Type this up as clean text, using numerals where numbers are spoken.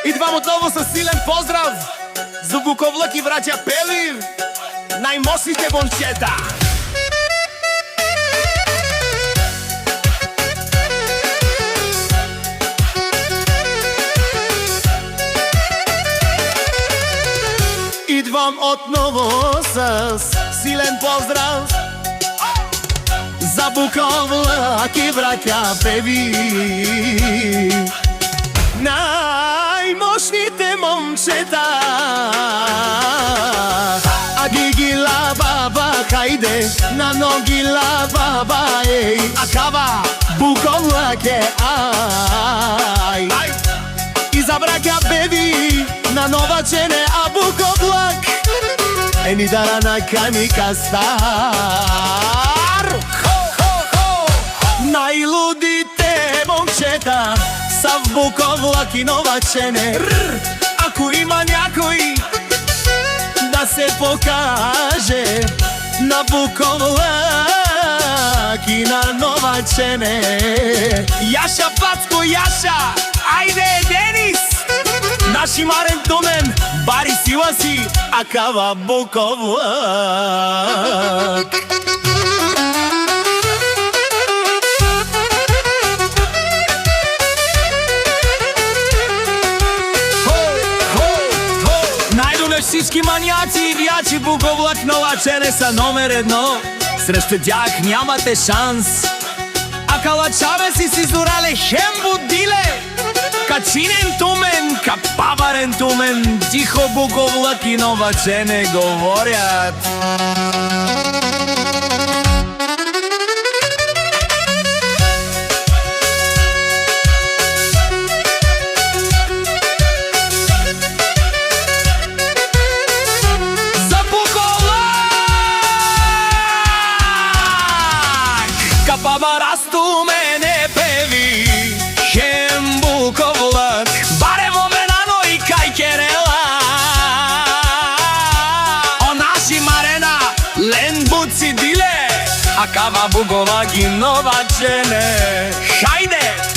Идвам отново со силен поздрав за Буковлак и браќа Пелив, најмощните момчета. Идвам отново с силен поздрав за Буковлак и браќа Пелив, најмощните момчета. А гигила баба, хајде на ногила баба, еј, а кава Буковлак е, ај. И за браќа Беби на нова чене, а Буковлак е ни дара на камика стар. Најлудите момчета са в Буковлак и нова чене. Ако има някой да се покаже на Буковлак и на нова чене, Јаша Пацко, Јаша, ајде Денис, наши Марен Тумен, Бари Силаси, а кава Буковлак. Всички мањаци и вијачи Буковлак нова чене са номер едно. Срещу тях нямате шанс. А калачаве си зорале хем будиле. Качинен тумен, капаварен тумен, тихо Буковлак и нова чене говорят. Памарасту мене певи, хем Буковлак, барево менано и кај керела. О наши Марена, лен буци диле, а кава Буковлак и нова чене. Хајде!